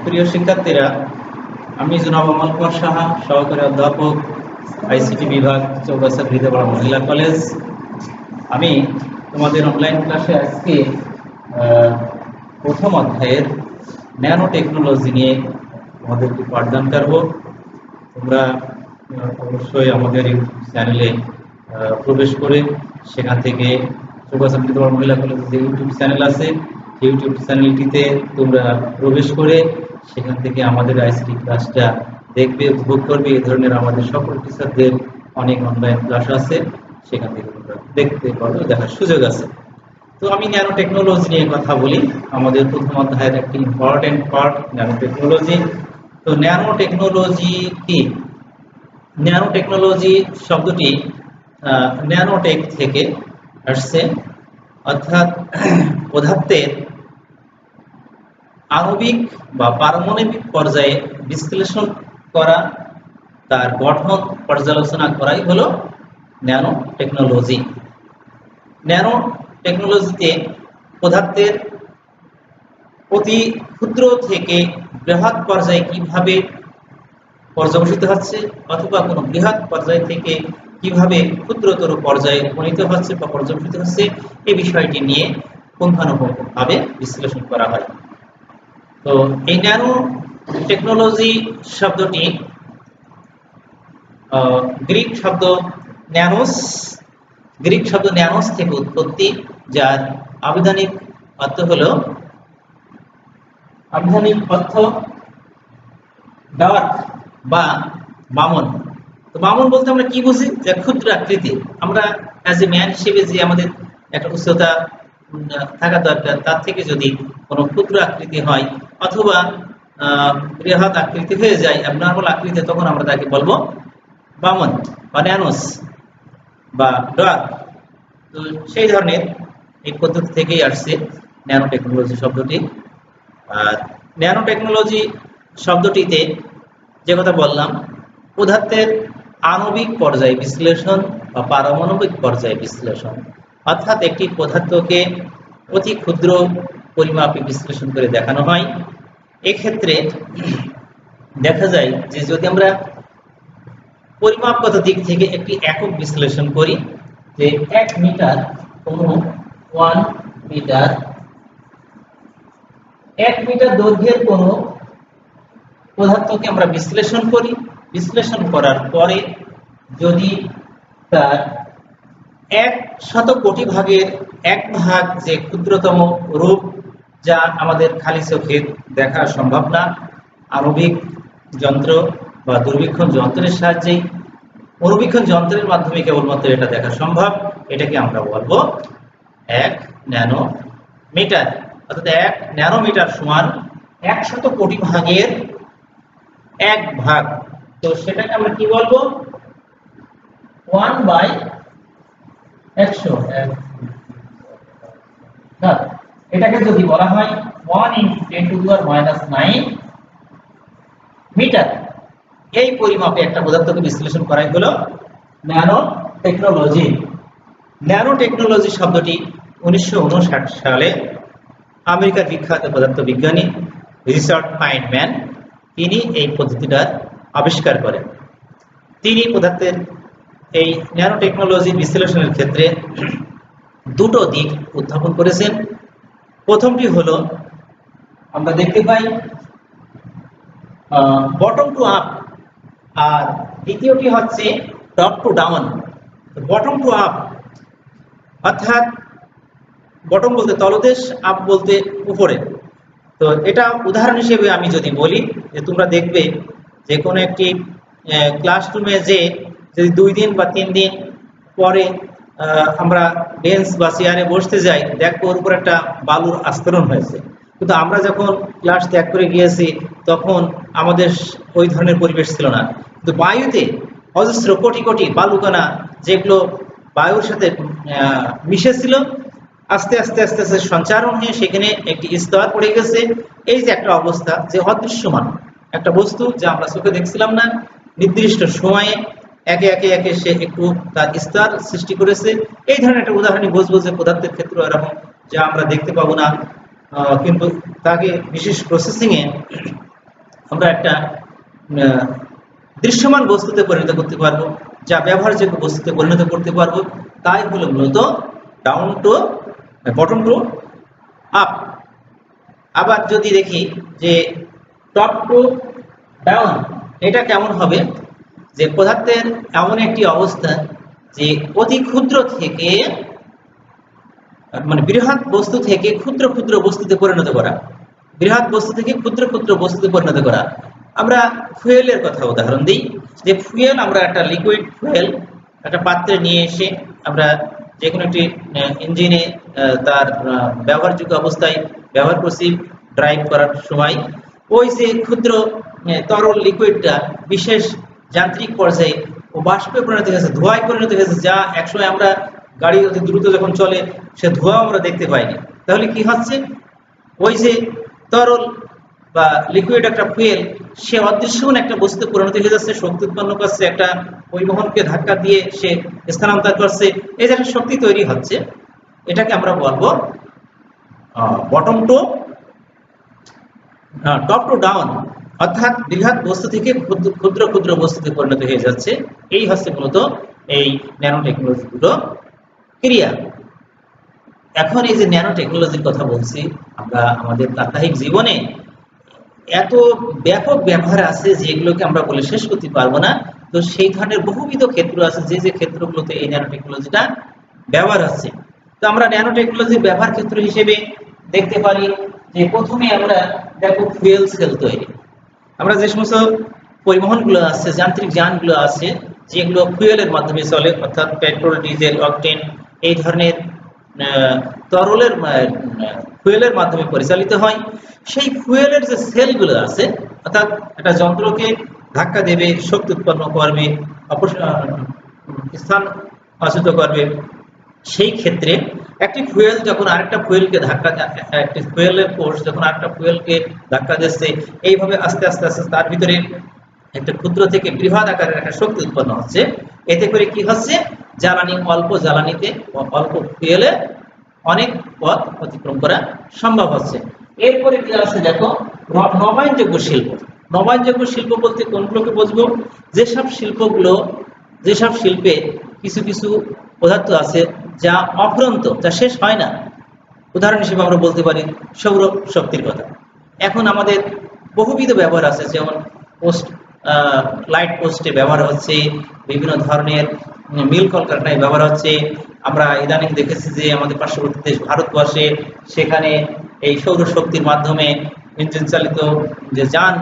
প্রিয় শিক্ষার্থীরা, আমি জনাব অমল কুমার সাহা, সহকারী অধ্যাপক, আইসিটি বিভাগ, চৌগাছা হৃদয়পাড়া মহিলা কলেজ। আমি তোমাদের অনলাইন ক্লাসে আজকে প্রথম অধ্যায়ের ন্যানো টেকনোলজি নিয়ে তোমাদেরকে পাঠদান করব। তোমরা অবশ্যই আমাদের ইউটিউব চ্যানেলে প্রবেশ করে সেখান থেকে চৌগাছা হৃদয়পাড়া মহিলা কলেজের যে ইউটিউব চ্যানেল আছে, ইউটিউব চ্যানেলটিতে তোমরা প্রবেশ করে সেখান থেকে আমাদের আইসিটি ক্লাসটা দেখবে, উপভোগ করবে। এই ধরনের আমাদের সকল টিচারদের অনেক অনলাইন ক্লাস আছে, সেখান থেকে তোমরা দেখতে পারবে, দেখার সুযোগ আছে। তো আমি ন্যানো টেকনোলজি নিয়ে কথা বলি। আমাদের প্রথম অধ্যায়ের একটি ইম্পর্টেন্ট পার্ট ন্যানো টেকনোলজি। তো ন্যানো টেকনোলজি কি? ন্যানো টেকনোলজি শব্দটি ন্যানোটেক থেকে আসছে, অর্থাৎ পদার্থের আণবিক বা পারমাণবিক পর্যায়ে বিশ্লেষণ করা, তার গঠন পর্যালোচনা করাই হলো ন্যানো টেকনোলজি। ন্যানো টেকনোলজিতে পদার্থের অতি ক্ষুদ্র থেকে বৃহৎ পর্যায়ে কিভাবে পর্যবেসিত হচ্ছে, অথবা কোনো বৃহৎ পর্যায় থেকে কিভাবে ক্ষুদ্রতর পর্যায়ে উপনীত হচ্ছে বা পর্যবেসিত হচ্ছে, এই বিষয়টি নিয়ে পুঙ্খানুপুঙ্খভাবে বিশ্লেষণ করা হয়। তো এই ন্যানো টেকনোলজি শব্দটি গ্রিক শব্দ ন্যানোস থেকে উৎপত্তি, যার আবিধানিক অর্থ ডার্ক বা বামন। তো বামন বলতে আমরা কি বুঝি? যে ক্ষুদ্র আকৃতি। আমরা অ্যাজ এ ম্যান হিসেবে যে আমাদের একটা উচ্চতা থাকা দরকার, তার থেকে যদি কোনো ক্ষুদ্র আকৃতি হয় অথবা বৃহৎ আকৃতি হয়ে যায়, অ্যাবনর্মাল আকৃতি, তখন আমরা তাকে বলবো বামন বা ন্যানোস বা ডার্ক। তো সেই ধরনের এই পদ্ধতি থেকেই আসছে ন্যানো টেকনোলজি শব্দটি। আর ন্যানো টেকনোলজি শব্দটিতে যে কথা বললাম, পদার্থের আণবিক পর্যায়ে বিশ্লেষণ বা পারমাণবিক পর্যায়ে বিশ্লেষণ, অর্থাৎ একটি পদার্থকে অতি ক্ষুদ্র পরিমাপে বিশ্লেষণ করে দেখানো হয়। এক্ষেত্রে দেখা যায় যে যদি আমরা পরিমাপগত দিক থেকে একটি একক বিশ্লেষণ করি, যে 1 মিটার কোনো 1 মিটার দৈর্ঘ্যের কোনো পদার্থকে আমরা বিশ্লেষণ করি। বিশ্লেষণ করার পরে যদি তার 100 কোটি ভাগের 1 ভাগ যে ক্ষুদ্রতম রূপ, যা আমাদের খালি চোখে দেখা সম্ভব না, আণবিক যন্ত্র বা দূরবীক্ষণ যন্ত্রের সাহায্যে, অনুবীক্ষণ যন্ত্রের মাধ্যমে কেবলমাত্র এটা দেখা সম্ভব, এটাকে আমরা বলবো 1 ন্যানোমিটার। অর্থাৎ 1 ন্যানোমিটার সমান 100 কোটি ভাগের 1 ভাগ। তো সেটাকে আমরা কি বলবো? 1/100। এটাকে যদি বলা হয় 1 × 10⁻⁹ মিটার, এই পরিমাপে একটা পদার্থকে বিশ্লেষণ করাই হলো ন্যানো টেকনোলজি। ন্যানো টেকনোলজি শব্দটি 1959 সালে আমেরিকার বিখ্যাত পদার্থবিজ্ঞানী রিচার্ড ফাইনম্যান, তিনি এই পদ্ধতিটা আবিষ্কার করেন। তিনি পদার্থের এই ন্যানো টেকনোলজি বিশ্লেষণের ক্ষেত্রে দুটো দিক উত্থাপন করেছেন। প্রথমটি হলো আমরা দেখতে পাই বটম টু আপ, আর দ্বিতীয়টি হচ্ছে top to down. Bottom to up অর্থাৎ বটম বলতে তলদেশ, আপ বলতে উপরে। তো এটা উদাহরণ হিসেবে আমি যদি বলি, যে তোমরা দেখবে যে কোনো একটি ক্লাসরুমে যে যদি 2 দিন বা 3 দিন পরে আমরা বেঞ্চ বা চেয়ারে বসতে যাই, দেখবো ওর উপর একটা বালুর আস্তরণ হয়েছে। কিন্তু আমরা যখন ক্লাস ত্যাগ করে গিয়েছি তখন আমাদের ওই ধরনের পরিবেশ ছিল না। কিন্তু বায়ুতে অজস্র কোটি কোটি বালুকণা, যেগুলো বায়ুর সাথে মিশেছিল, আস্তে আস্তে আস্তে আস্তে সঞ্চারণ হয়ে সেখানে একটি স্তর পড়ে গেছে। এই যে একটা অবস্থা, যে অদৃশ্যমান একটা বস্তু যা আমরা চোখে দেখছিলাম না, নির্দিষ্ট সময়ে একে একে একে সে একটু তার স্তর সৃষ্টি করেছে। এই ধরনের একটা উদাহরণই বুঝবো যে পদার্থের ক্ষেত্রে এরকম, যা আমরা দেখতে পাবো না কিন্তু তাকে বিশেষ প্রসেসিংয়ে আমরা একটা আহ, দৃশ্যমান বস্তুতে পরিণত করতে পারবো, যা ব্যবহারযোগ্য বস্তুতে পরিণত করতে পারবো। তাই হলো মূলত down to bottom to up. আবার যদি দেখি যে টপ টু ডাউন, এটা কেমন হবে, যে পদার্থের এমন একটি অবস্থা যে অতি ক্ষুদ্র থেকে মানে বৃহৎ বস্তু থেকে ক্ষুদ্র ক্ষুদ্র বস্তুতে পরিণত করা, বৃহৎ বস্তু থেকে ক্ষুদ্র ক্ষুদ্র বস্তুতে পরিণত করা। আমরা ফুয়েলের কথা উদাহরণ দিই, যে ফুয়েল আমরা একটা লিকুইড ফুয়েল একটা পাত্রে নিয়ে এসে আমরা যে কোনো একটি ইঞ্জিনে তার ব্যবহারযোগ্য অবস্থায় ব্যবহার করছি ড্রাইভ করার সময়। ওই যে ক্ষুদ্র তরল লিকুইডটা বিশেষ যান্ত্রিক পর্যায়ে ও বাষ্পে পরিণত হয়েছে, ধোঁয়ায় পরিণত হয়েছে, যা একসময় আমরা গাড়ি অতি দ্রুত যখন চলে সে ধোঁয়া আমরা দেখতে পাইনি। তাহলে কি হচ্ছে, ওই যে তরল বা লিকুইড একটা ফুয়েল, সে অদৃশ্যমান একটা বস্তুতে পরিণত হয়ে যাচ্ছে, শক্তি উৎপন্ন করছে, একটা পরিবহনকে ধাক্কা দিয়ে সে স্থানান্তর করছে, এই যে একটা শক্তি তৈরি হচ্ছে, এটাকে আমরা বলবো bottom to top to down, অর্থাৎ বৃহৎ বস্তু থেকে ক্ষুদ্র ক্ষুদ্র বস্তুতে পরিণত হয়ে যাচ্ছে। এই হচ্ছে মূলত এই ন্যানো টেকনোলজিগুলো ক্রিয়া। এখন এই যে ন্যানো টেকনোলজির কথা বলছি, আমরা আমাদের প্রাত্যহিক জীবনে এত ব্যাপক ব্যবহার আছে যেগুলোকে আমরা বলে শেষ করতে পারবো না। তো সেই ধরনের বহুবিধ ক্ষেত্র আছে যে যে ক্ষেত্রগুলোতে এই ন্যানো টেকনোলজিটা ব্যবহার আছে। তো আমরা ন্যানো টেকনোলজির ব্যবহার ক্ষেত্র হিসেবে দেখতে পারি যে প্রথমে আমরা দেখো ফুয়েল সেল তৈরি। আমরা যে সমস্ত পরিবহনগুলো আছে, যান্ত্রিক যানগুলো আছে যেগুলো ফুয়েলের মাধ্যমে চলে, অর্থাৎ পেট্রোল, ডিজেল, অকটেন এই ধরনের তরলের ফুয়েলের মাধ্যমে পরিচালিত হয়। সেই ফুয়েলের যে সেলগুলো আছে, অর্থাৎ একটা যন্ত্রকে ধাক্কা দেবে, শক্তি উৎপন্ন করবে, স্থান অচ্যুত করবে। সেই ক্ষেত্রে একটি ফুয়েল যখন আরেকটা ফুয়েলকে ধাক্কা, একটি ফুয়েলের কোষ যখন আরেকটা ফুয়েলকে ধাক্কা দিচ্ছে, এইভাবে আস্তে আস্তে আস্তে তার ভিতরে একটা ক্ষুদ্র থেকে বৃহৎ আকারের একটা শক্তি উৎপন্ন হচ্ছে। এতে করে কি হচ্ছে, জ্বালানি অল্প জ্বালানিতে অল্প ফুয়েলে অনেক পথ অতিক্রম করা সম্ভব হচ্ছে। এরপরে কি আছে দেখো, নবায়নযোগ্য শিল্প। নবায়নযোগ্য শিল্প বলতে কোনগুলোকে বুঝবো, যেসব শিল্পগুলো, যেসব শিল্পে কিছু কিছু পদার্থ আছে যা অফুরন্ত, যা শেষ হয় না। উদাহরণ হিসেবে আমরা বলতে পারি সৌর শক্তির কথা। এখন আমাদের বহুবিধ ব্যবহার আছে, যেমন পোস্ট লাইট পোস্টে ব্যবহার হচ্ছে, বিভিন্ন ধরনের মিল কলকারখানায় ব্যবহার হচ্ছে। আমরা ইদানিং দেখেছি যে আমাদের পার্শ্ববর্তী দেশ ভারতবর্ষে, সেখানে এই সৌরশক্তির মাধ্যমে ইঞ্জিন চালিত যে যান,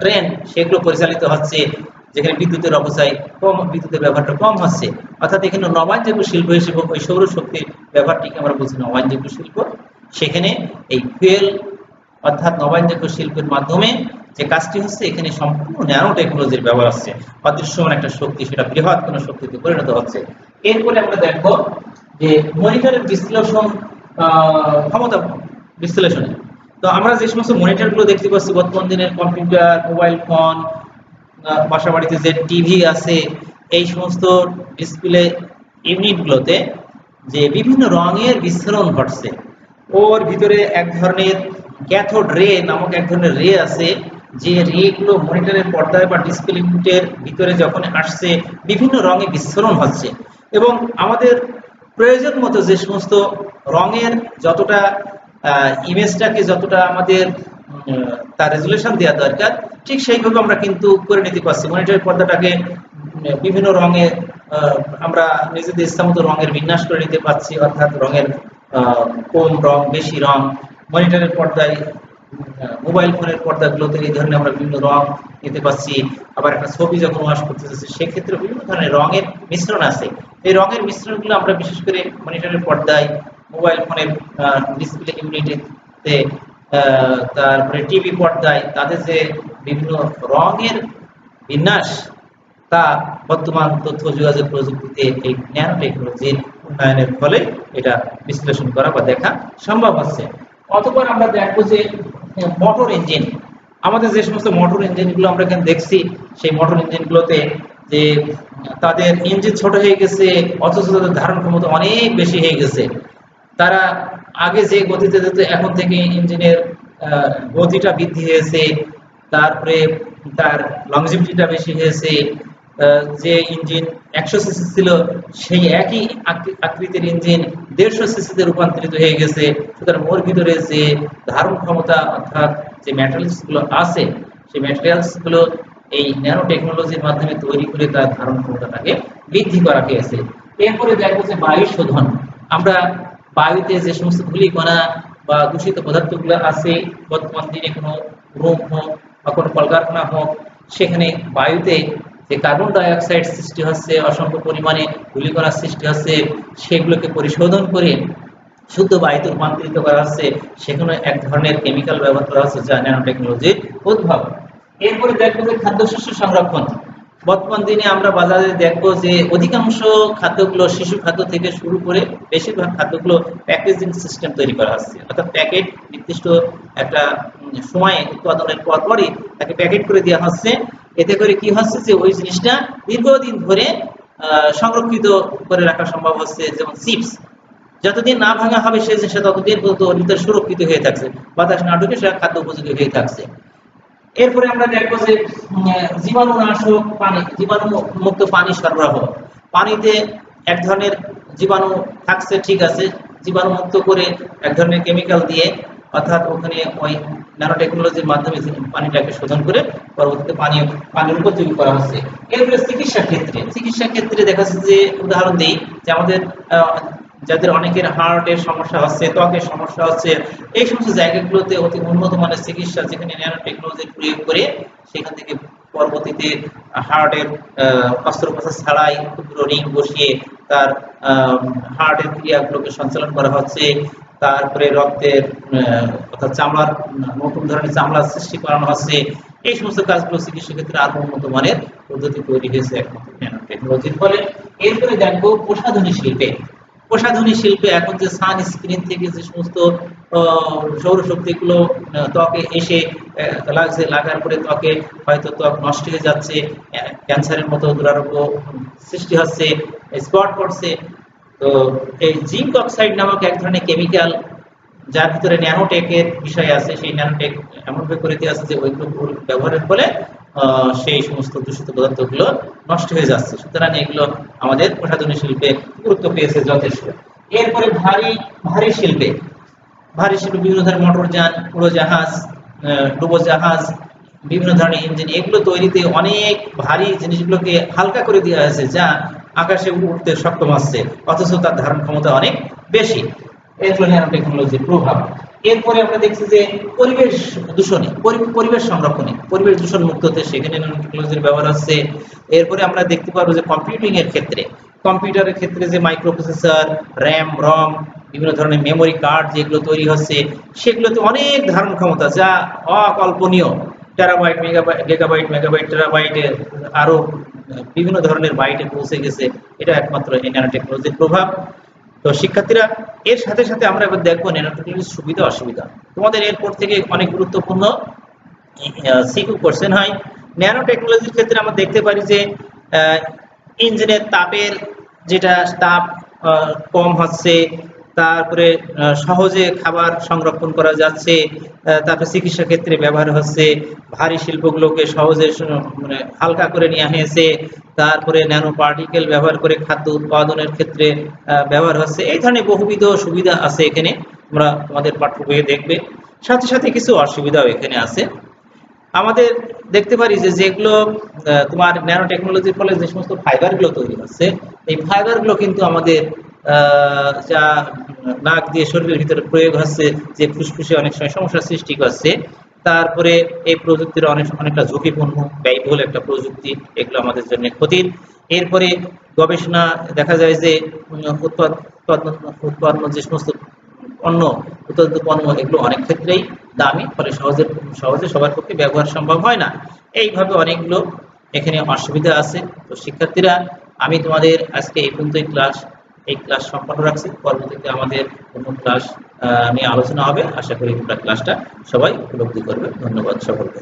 ট্রেন, সেগুলো পরিচালিত হচ্ছে, যেখানে বিদ্যুতের অপচয় কম, বিদ্যুতের ব্যবহারটা কম হচ্ছে। অর্থাৎ এখানে নবায়নযোগ্য শিল্প হিসেবে ওই সৌরশক্তির ব্যবহারটিকে আমরা বলছি নবায়নযোগ্য শিল্প। সেখানে এই ফুয়েল অর্থাৎ নবায়নযোগ্য শিল্পের মাধ্যমে যে কাজটি হচ্ছে, এখানে সম্পূর্ণ ন্যানো টেকনোলজির ব্যবহার হচ্ছে, অদৃশ্যমান একটা শক্তি সেটা বৃহৎ কোনো শক্তিতে পরিণত হচ্ছে। এরপরে আমরা দেখবো যে মনিটরের বিশ্লেষণ, ক্ষমতা বিশ্লেষণে। তো আমরা যে সমস্ত মনিটরগুলো দেখতে পাচ্ছি বর্তমান দিনের কম্পিউটার, মোবাইল ফোন, বাসা বাড়িতে যে টিভি আছে, এই সমস্ত ডিসপ্লে ইউনিটগুলোতে যে বিভিন্ন রঙের বিস্ফোরণ ঘটছে। ওর ভিতরে এক ধরনের ক্যাথোড রে নামক এক ধরনের রে আছে, যে রেগুলো মনিটরের পর্দায় বা ডিসপ্লে ইউনিটের ভিতরে যখন আসছে বিভিন্ন রঙে বিস্ফোরণ হচ্ছে। এবং আমাদের প্রয়োজন মতো যে সমস্ত রঙের যতটা ইমেজটাকে যতটা আমাদের তার রেজুলেশন দেওয়া দরকার, ঠিক সেইভাবে আমরা কিন্তু করে নিতে পারছি। মনিটরের পর্দাটাকে বিভিন্ন রঙে আমরা নিজেদের ইচ্ছামতো রঙের বিন্যাস করে নিতে পারছি, অর্থাৎ রঙের কম রং, বেশি রং। মনিটরের পর্দায়, মোবাইল ফোনের পর্দাগুলোতে এই ধরনের আমরা বিভিন্ন রং নিতে পারছি। আবার একটা ছবি যখন ওয়াশ করতে যাচ্ছি, সেক্ষেত্রে বিভিন্ন ধরনের রঙের মিশ্রণ আছে। এই রঙের মিশ্রণগুলো আমরা বিশেষ করে মনিটরের পর্দায়, মোবাইল ফোনের ডিসপ্লে ইউনিটে, তারপরে টিভি পর্দায় তাদের যে বিভিন্ন রঙের বিন্যাস, তা বর্তমান তথ্য যোগাযোগ প্রযুক্তিতে এই ন্যানো টেকনোলজির উন্নয়নের ফলে এটা বিশ্লেষণ করা বা দেখা সম্ভব হচ্ছে। অতঃপর আমরা দেখবো যে মোটর ইঞ্জিন, আমাদের যে সমস্ত মোটর ইঞ্জিনগুলো আমরা এখানে দেখছি, সেই মোটর ইঞ্জিনগুলোতে যে তাদের ইঞ্জিন ছোট হয়ে গেছে, অথচ তাদের ধারণ ক্ষমতা অনেক বেশি হয়ে গেছে। তারা আগে যে গতিতে যেত এখন থেকে ইঞ্জিনের গতিটা বৃদ্ধি হয়েছে, তারপরে তার লংজিভিটিটা বেশি হয়েছে। যে ইঞ্জিন 100 সিসি ছিল সেই একই আকৃতির ইঞ্জিন 150 সিসিতে রূপান্তরিত হয়ে গেছে। সুতরাং ওর ভিতরে যে ধারণ ক্ষমতা অর্থাৎ যে ম্যাটেরিয়ালস গুলো আছে সেই ম্যাটেরিয়ালস গুলো এই ন্যানো টেকনোলজির মাধ্যমে তৈরি করে তার ধারণ ক্ষমতাটাকে বৃদ্ধি করা হয়েছে। এরপরে দেখবো যে বায়ু শোধন। আমরা বায়ুতে যে সমস্ত ধূলিকণা বা দূষিত পদার্থগুলো আছে, বর্তমান দিনে কোনো রোগ হোক বা কোনো কলকারখানা হোক, সেখানে বায়ুতে যে কার্বন ডাই অক্সাইড সৃষ্টি হচ্ছে, অসংখ্য পরিমাণে ধূলিকণার সৃষ্টি হচ্ছে, সেগুলোকে পরিশোধন করে শুদ্ধ বায়ুতে রূপান্তরিত করা হচ্ছে। সেখানে এক ধরনের কেমিক্যাল ব্যবহার করা হচ্ছে যা ন্যানো টেকনোলজির উদ্ভব। এরপরে দেখবো যে খাদ্যশস্য সংরক্ষণ। বর্তমান দিনে আমরা বাজারে দেখবো যে অধিকাংশ খাদ্যগুলো, শিশু খাদ্য থেকে শুরু করে বেশিরভাগ খাদ্যগুলো প্যাকেজিং সিস্টেম তৈরি করা হচ্ছে, অর্থাৎ প্যাকেট নির্দিষ্ট একটা সময়ে উৎপাদনের পরপরই তাকে প্যাকেট করে দেওয়া হচ্ছে। এতে করে কি হচ্ছে যে ওই জিনিসটা দীর্ঘদিন ধরে সংরক্ষিত করে রাখা সম্ভব হচ্ছে। যেমন চিপস, যতদিন না ভাঙা হবে সেই জিনিসটা ততদিন পর্যন্ত ওর ভিতরে সুরক্ষিত হয়ে থাকছে, বাতাস না ঢুকে সেটা খাদ্য উপযোগী হয়ে থাকছে। এরপরে আমরা দেখবো যে জীবাণুনাশক পানি, জীবাণু মুক্ত পানি সরবরাহ। পানিতে এক ধরনের জীবাণু থাকছে, ঠিক আছে, জীবাণু মুক্ত করে এক ধরনের কেমিক্যাল দিয়ে, অর্থাৎ ওখানে ওই ন্যানো টেকনোলজির মাধ্যমে পানিটাকে শোধন করে পরবর্তীতে পানির উপযোগী করা হচ্ছে। এরপরে চিকিৎসা ক্ষেত্রে দেখা যাচ্ছে যে, উদাহরণ দিই যে আমাদের যাদের অনেকের হার্টের সমস্যা হচ্ছে, ত্বকের সমস্যা হচ্ছে, এই সমস্ত জায়গাগুলোতে অতি উন্নত মানের চিকিৎসা, যেখানে ন্যানো টেকনোলজির প্রয়োগ করে সেখান থেকে পরবর্তীতে হার্টের অস্ত্রোপচার ছাড়াই ক্ষুদ্র রিং বসিয়ে তার হার্টের ক্রিয়াগুলোকে সঞ্চালন করা হচ্ছে। তারপরে রক্তের অর্থাৎ চামড়ার নতুন ধরনের চামড়ার সৃষ্টি করানো হচ্ছে। এই সমস্ত কাজগুলো চিকিৎসা ক্ষেত্রে আরো উন্নত মানের পদ্ধতি তৈরি হয়েছে একমাত্র ন্যানো টেকনোলজির ফলে। এরপরে দেখবো প্রসাধনী শিল্পে এখন যে সানস্ক্রিন থেকে যে সমস্ত সৌরশক্তিগুলো ত্বকে এসে লাগছে, লাগার পরে ত্বকে হয়তো ত্বক নষ্ট হয়ে যাচ্ছে, ক্যান্সারের মতো দুরারোগ্য সৃষ্টি হচ্ছে, স্পট পড়ছে। তো এই জিঙ্ক অক্সাইড নামক এক ধরনের কেমিক্যাল যার ভিতরে ন্যানোটেকের বিষয় আছে, সেই ন্যানোটেক এমনভাবে করে দিয়ে আছে যে ওইগুলো ব্যবহারের ফলে সেই সমস্ত দূষিত পদার্থগুলো নষ্ট হয়ে যাচ্ছে। সুতরাং এগুলো আমাদের প্রসাধনী শিল্পে গুরুত্ব পেয়েছে যথেষ্ট। এরপরে ভারী শিল্পে বিভিন্ন ধরনের মোটরযান, উড়োজাহাজ, ডুবোজাহাজ, বিভিন্ন ধরনের ইঞ্জিন, এগুলো তৈরিতে অনেক ভারী জিনিসগুলোকে হালকা করে দেওয়া হয়েছে, যা আকাশে উঠতে সক্ষম হচ্ছে, অথচ তার ধারণ ক্ষমতা অনেক বেশি। এরপরে ন্যানো টেকনোলজির প্রভাব। এরপরে আমরা দেখছি যে পরিবেশ দূষণে, পরিবেশ সংরক্ষণে, পরিবেশ দূষণ মুক্ততে সেখানে ন্যানো টেকনোলজির ব্যবহার হচ্ছে। এরপরে আমরা দেখতে পারবো যে কম্পিউটারের ক্ষেত্রে যে মাইক্রো প্রসেসর, র্যাম, রম, বিভিন্ন ধরনের মেমোরি কার্ড যেগুলো তৈরি হচ্ছে, সেগুলোতে অনেক ধারণ ক্ষমতা যা অকল্পনীয়, টেরাবাইট, গিগাবাইট, মেগাবাইট, টেরাবাইটে, আরো বিভিন্ন ধরনের বাইটে পৌঁছে গেছে। এটা একমাত্র এই ন্যানো টেকনোলজির প্রভাব। তো শিক্ষার্থীরা, এর সাথে সাথে আমরা এবার দেখবো ন্যানো টেকনোলজির সুবিধা অসুবিধা। তোমাদের এরপর থেকে অনেক গুরুত্বপূর্ণ সিকিউ কোশ্চেন হয়। ন্যানো টেকনোলজির ক্ষেত্রে আমরা দেখতে পারি যে ইঞ্জিনের তাপের যেটা তাপ কম হচ্ছে, তারপরে সহজে খাবার সংরক্ষণ করা যাচ্ছে, তারপরে চিকিৎসা ক্ষেত্রে ব্যবহার হচ্ছে, ভারী শিল্পগুলোকে সহজে মানে হালকা করে নেওয়া হয়েছে, তারপরে ন্যানো পার্টিকেল ব্যবহার করে খাদ্য উৎপাদনের ক্ষেত্রে ব্যবহার হচ্ছে। এই ধরনের বহুবিধ সুবিধা আছে এখানে, তোমরা তোমাদের পাঠ্য বইয়ে দেখবে। সাথে সাথে কিছু অসুবিধাও এখানে আছে। আমাদের দেখতে পারি যে যেগুলো তোমার ন্যানো টেকনোলজির ফলে যে সমস্ত ফাইবারগুলো তৈরি হচ্ছে, এই ফাইবারগুলো কিন্তু আমাদের যা নাক দিয়ে শরীরের ভিতরে প্রয়োগ হচ্ছে, যে ফুসফুসে অনেক সময় সমস্যার সৃষ্টি করছে। তারপরে এই প্রযুক্তির অনেকটা ঝুঁকিপূর্ণ, ব্যয়বহুল একটা প্রযুক্তি, এগুলো আমাদের জন্য ক্ষতির। এরপরে গবেষণা দেখা যায় যে উৎপাদন যে সমস্ত উৎপাদিত পণ্য, এগুলো অনেক ক্ষেত্রেই দামি, ফলে সহজে সবার পক্ষে ব্যবহার সম্ভব হয় না। এইভাবে অনেকগুলো এখানে অসুবিধা আছে। তো শিক্ষার্থীরা, আমি তোমাদের আজকে এই ক্লাস সম্পন্ন রাখছি। পরবর্তীতে আমাদের অন্য ক্লাস নিয়ে আলোচনা হবে। আশা করি তোমরা ক্লাসটা সবাই উপলব্ধি করবে। ধন্যবাদ সকলকে।